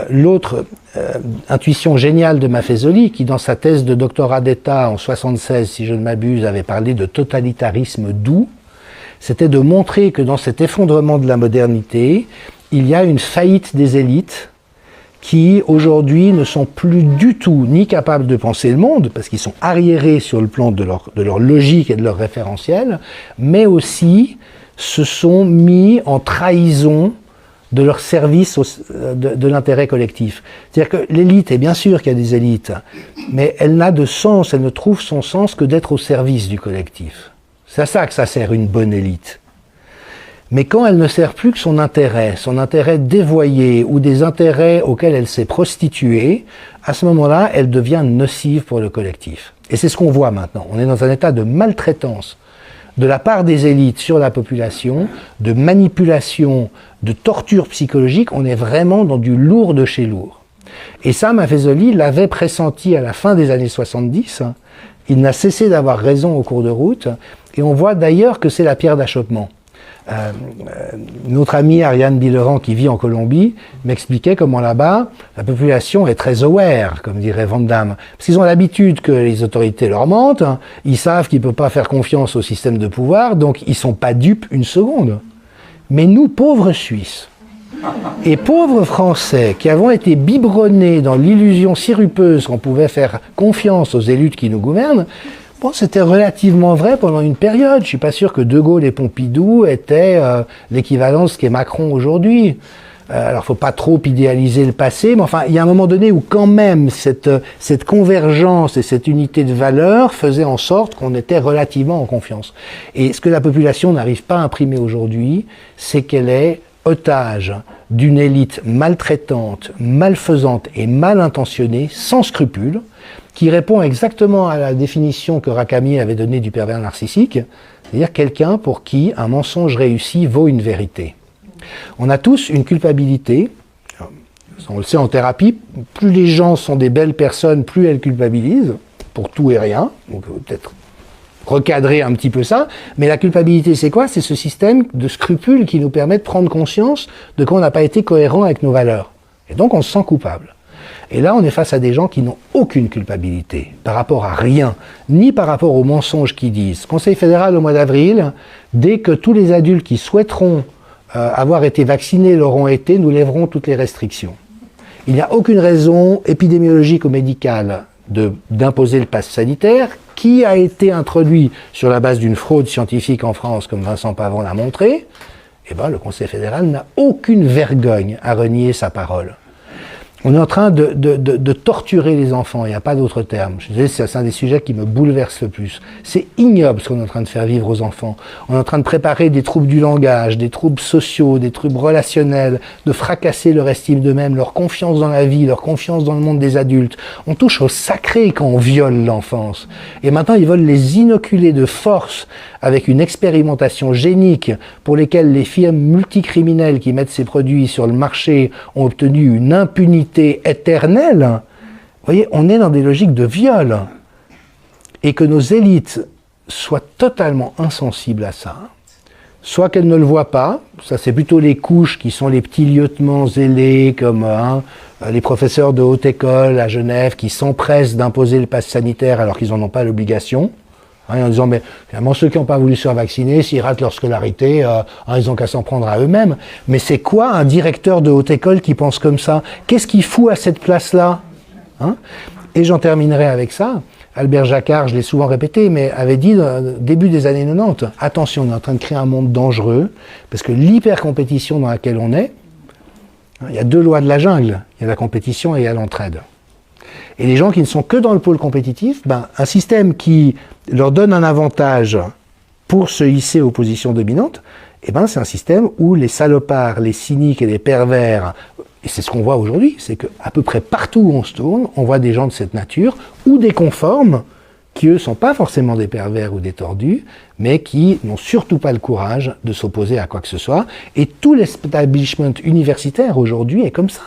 L'autre intuition géniale de Maffezoli, qui dans sa thèse de doctorat d'État en 1976, si je ne m'abuse, avait parlé de totalitarisme doux, c'était de montrer que dans cet effondrement de la modernité, il y a une faillite des élites qui aujourd'hui ne sont plus du tout ni capables de penser le monde, parce qu'ils sont arriérés sur le plan de leur logique et de leur référentiel, mais aussi se sont mis en trahison de leur service de l'intérêt collectif. C'est-à-dire que l'élite, et bien sûr qu'il y a des élites, mais elle n'a de sens, elle ne trouve son sens que d'être au service du collectif. C'est à ça que ça sert une bonne élite. Mais quand elle ne sert plus que son intérêt dévoyé ou des intérêts auxquels elle s'est prostituée, à ce moment-là, elle devient nocive pour le collectif. Et c'est ce qu'on voit maintenant. On est dans un état de maltraitance de la part des élites sur la population, de manipulation, de torture psychologique. On est vraiment dans du lourd de chez lourd. Et ça, Maffezoli l'avait pressenti à la fin des années 70. Il n'a cessé d'avoir raison au cours de route. Et on voit d'ailleurs que c'est la pierre d'achoppement. Notre amie Ariane Bileran, qui vit en Colombie, m'expliquait comment là-bas, la population est très aware, comme dirait Van Damme. Parce qu'ils ont l'habitude que les autorités leur mentent, ils savent qu'ils ne peuvent pas faire confiance au système de pouvoir, donc ils ne sont pas dupes une seconde. Mais nous, pauvres Suisses, et pauvres Français, qui avons été biberonnés dans l'illusion sirupeuse qu'on pouvait faire confiance aux élites qui nous gouvernent, bon, c'était relativement vrai pendant une période. Je ne suis pas sûr que De Gaulle et Pompidou étaient l'équivalent de ce qu'est Macron aujourd'hui. Alors, il ne faut pas trop idéaliser le passé, mais enfin, il y a un moment donné où quand même cette convergence et cette unité de valeurs faisaient en sorte qu'on était relativement en confiance. Et ce que la population n'arrive pas à imprimer aujourd'hui, c'est qu'elle est otage d'une élite maltraitante, malfaisante et mal intentionnée, sans scrupules, qui répond exactement à la définition que Rakami avait donnée du pervers narcissique, c'est-à-dire quelqu'un pour qui un mensonge réussi vaut une vérité. On a tous une culpabilité, on le sait en thérapie, plus les gens sont des belles personnes, plus elles culpabilisent, pour tout et rien, donc peut-être recadrer un petit peu ça, mais la culpabilité c'est quoi? C'est ce système de scrupules qui nous permet de prendre conscience de qu'on n'a pas été cohérent avec nos valeurs. Et donc on se sent coupable. Et là, on est face à des gens qui n'ont aucune culpabilité par rapport à rien, ni par rapport aux mensonges qu'ils disent. Conseil fédéral au mois d'avril, dès que tous les adultes qui souhaiteront avoir été vaccinés l'auront été, nous lèverons toutes les restrictions. Il n'y a aucune raison épidémiologique ou médicale d'imposer le pass sanitaire, qui a été introduit sur la base d'une fraude scientifique en France, comme Vincent Pavon l'a montré. Eh ben, le Conseil fédéral n'a aucune vergogne à renier sa parole. On est en train de torturer les enfants, il n'y a pas d'autre terme. Je disais, c'est un des sujets qui me bouleverse le plus. C'est ignoble ce qu'on est en train de faire vivre aux enfants. On est en train de préparer des troubles du langage, des troubles sociaux, des troubles relationnels, de fracasser leur estime d'eux-mêmes, leur confiance dans la vie, leur confiance dans le monde des adultes. On touche au sacré quand on viole l'enfance. Et maintenant, ils veulent les inoculer de force avec une expérimentation génique pour lesquelles les firmes multicriminelles qui mettent ces produits sur le marché ont obtenu une impunité éternelle. Vous voyez, on est dans des logiques de viol. Et que nos élites soient totalement insensibles à ça, soit qu'elles ne le voient pas, ça c'est plutôt les couches qui sont les petits lieutenants zélés comme les professeurs de haute école à Genève qui s'empressent d'imposer le pass sanitaire alors qu'ils n'en ont pas l'obligation. En disant, mais finalement, ceux qui n'ont pas voulu se faire vacciner, s'ils ratent leur scolarité, ils n'ont qu'à s'en prendre à eux-mêmes. Mais c'est quoi un directeur de haute école qui pense comme ça? Qu'est-ce qu'il fout à cette place-là? Et j'en terminerai avec ça. Albert Jacquard, je l'ai souvent répété, mais avait dit début des années 90, attention, on est en train de créer un monde dangereux, parce que l'hyper-compétition dans laquelle on est, il y a deux lois de la jungle, il y a la compétition et il y a l'entraide. Et les gens qui ne sont que dans le pôle compétitif, un système qui leur donne un avantage pour se hisser aux positions dominantes, c'est un système où les salopards, les cyniques et les pervers, et c'est ce qu'on voit aujourd'hui, c'est qu'à peu près partout où on se tourne, on voit des gens de cette nature, ou des conformes, qui eux sont pas forcément des pervers ou des tordus, mais qui n'ont surtout pas le courage de s'opposer à quoi que ce soit. Et tout l'establishment universitaire aujourd'hui est comme ça.